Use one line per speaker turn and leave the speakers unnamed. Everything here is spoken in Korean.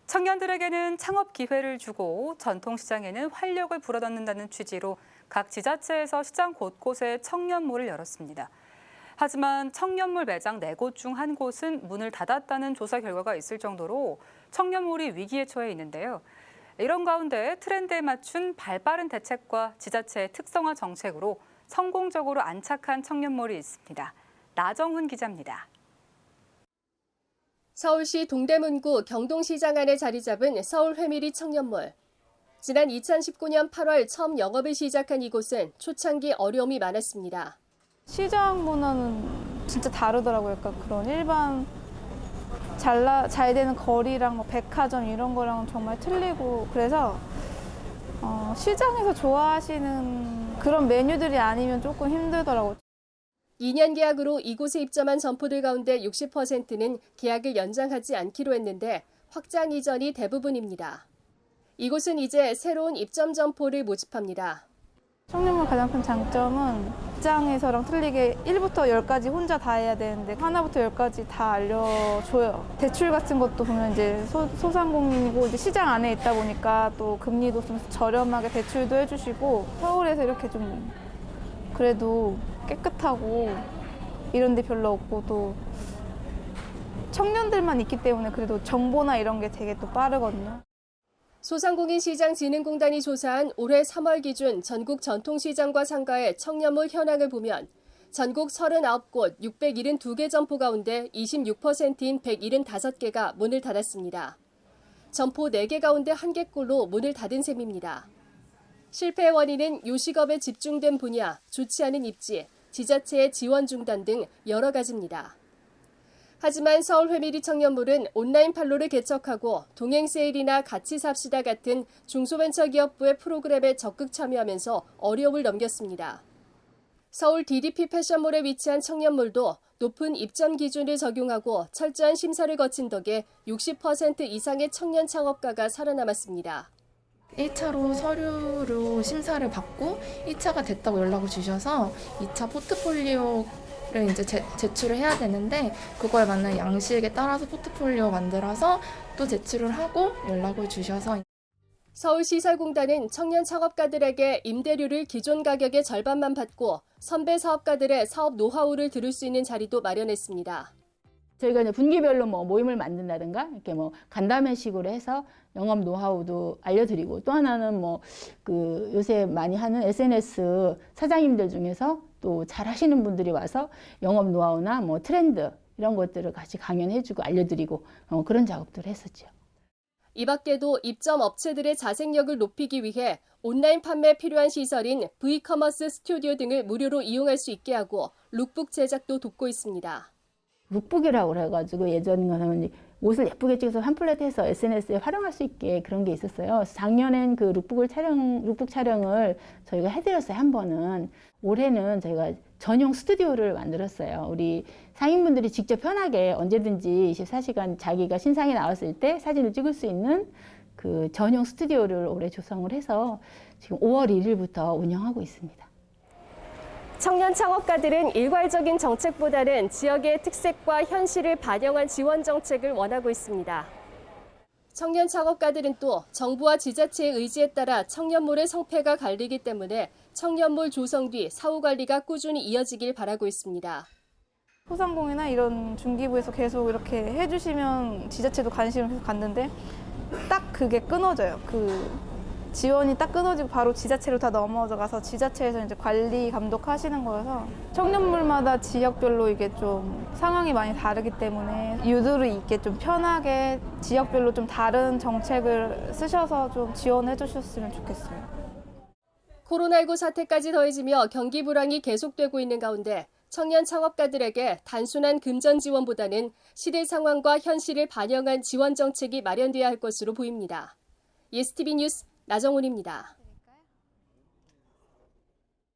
청년들에게는 창업 기회를 주고 전통시장에는 활력을 불어넣는다는 취지로 각 지자체에서 시장 곳곳에 청년몰을 열었습니다. 하지만 청년몰 매장 4곳 중 1곳은 문을 닫았다는 조사 결과가 있을 정도로 청년몰이 위기에 처해 있는데요. 이런 가운데 트렌드에 맞춘 발빠른 대책과 지자체의 특성화 정책으로 성공적으로 안착한 청년몰이 있습니다. 나정훈 기자입니다.
서울시 동대문구 경동시장 안에 자리 잡은 서울 회밀이 청년몰. 지난 2019년 8월 처음 영업을 시작한 이곳은 초창기 어려움이 많았습니다.
시장 문화는 진짜 다르더라고요. 그러니까 그런 일반 잘 되는 거리랑 뭐 백화점 이런 거랑은 정말 틀리고, 그래서 시장에서 좋아하시는 그런 메뉴들이 아니면 조금 힘들더라고요.
2년 계약으로 이곳에 입점한 점포들 가운데 60%는 계약을 연장하지 않기로 했는데 확장 이전이 대부분입니다. 이곳은 이제 새로운 입점 점포를 모집합니다.
청년몰 가장 큰 장점은 시장에서랑 틀리게 1부터 10까지 혼자 다 해야 되는데 하나부터 10까지 다 알려줘요. 대출 같은 것도 보면 이제 소상공인이고 이제 시장 안에 있다 보니까 또 금리도 좀 저렴하게 대출도 해주시고, 서울에서 이렇게 좀 그래도 깨끗하고 이런 데 별로 없고 또 청년들만 있기 때문에 그래도 정보나 이런 게 되게 또 빠르거든요.
소상공인 시장진흥공단이 조사한 올해 3월 기준 전국 전통시장과 상가의 청년몰 현황을 보면 전국 39곳 672개 점포 가운데 26%인 175개가 문을 닫았습니다. 점포 4개 가운데 1개꼴로 문을 닫은 셈입니다. 실패의 원인은 요식업에 집중된 분야, 좋지 않은 입지, 지자체의 지원 중단 등 여러 가지입니다. 하지만 서울 회밀이 청년몰은 온라인 판로를 개척하고 동행 세일이나 같이 삽시다 같은 중소벤처기업부의 프로그램에 적극 참여하면서 어려움을 넘겼습니다. 서울 DDP 패션몰에 위치한 청년몰도 높은 입점 기준을 적용하고 철저한 심사를 거친 덕에 60% 이상의 청년 창업가가 살아남았습니다.
1차로 서류로 심사를 받고 2차가 됐다고 연락을 주셔서 2차 포트폴리오를 이제 제출을 해야 되는데, 그거에 맞는 양식에 따라서 포트폴리오 만들어서 또 제출을 하고 연락을 주셔서.
서울시설공단은 청년 창업가들에게 임대료를 기존 가격의 절반만 받고 선배 사업가들의 사업 노하우를 들을 수 있는 자리도 마련했습니다.
저희가 이제 분기별로 뭐 모임을 만든다든가 이렇게 뭐 간담회식으로 해서 영업 노하우도 알려드리고, 또 하나는 뭐 그 요새 많이 하는 SNS 사장님들 중에서 또 잘 하시는 분들이 와서 영업 노하우나 뭐 트렌드 이런 것들을 같이 강연해주고 알려드리고 그런 작업들을 했었죠.
이 밖에도 입점 업체들의 자생력을 높이기 위해 온라인 판매에 필요한 시설인 V커머스 스튜디오 등을 무료로 이용할 수 있게 하고 룩북 제작도 돕고 있습니다.
룩북이라고 그래가지고 예전에는 옷을 예쁘게 찍어서 팜플렛해서 SNS에 활용할 수 있게 그런 게 있었어요. 작년엔 그 룩북 촬영을 저희가 해드렸어요, 한 번은. 올해는 저희가 전용 스튜디오를 만들었어요. 우리 상인분들이 직접 편하게 언제든지 24시간 자기가 신상이 나왔을 때 사진을 찍을 수 있는 그 전용 스튜디오를 올해 조성을 해서 지금 5월 1일부터 운영하고 있습니다.
청년 창업가들은 일괄적인 정책보다는 지역의 특색과 현실을 반영한 지원 정책을 원하고 있습니다. 청년 창업가들은 또 정부와 지자체의 의지에 따라 청년몰의 성패가 갈리기 때문에 청년몰 조성 뒤 사후 관리가 꾸준히 이어지길 바라고 있습니다.
소상공인이나 이런 중기부에서 계속 이렇게 해주시면 지자체도 관심을 계속 갖는데 딱 그게 끊어져요. 그 지원이 딱 끊어지고 바로 지자체로 다 넘어가서 지자체에서 이제 관리 감독하시는 거여서 청년몰마다 지역별로 이게 좀 상황이 많이 다르기 때문에 유두리 있게 좀 편하게 지역별로 좀 다른 정책을 쓰셔서 좀 지원해 주셨으면 좋겠어요.
코로나19 사태까지 더해지며 경기 불황이 계속되고 있는 가운데 청년 창업가들에게 단순한 금전 지원보다는 시대 상황과 현실을 반영한 지원 정책이 마련돼야 할 것으로 보입니다. 예스티비 뉴스 나정훈입니다.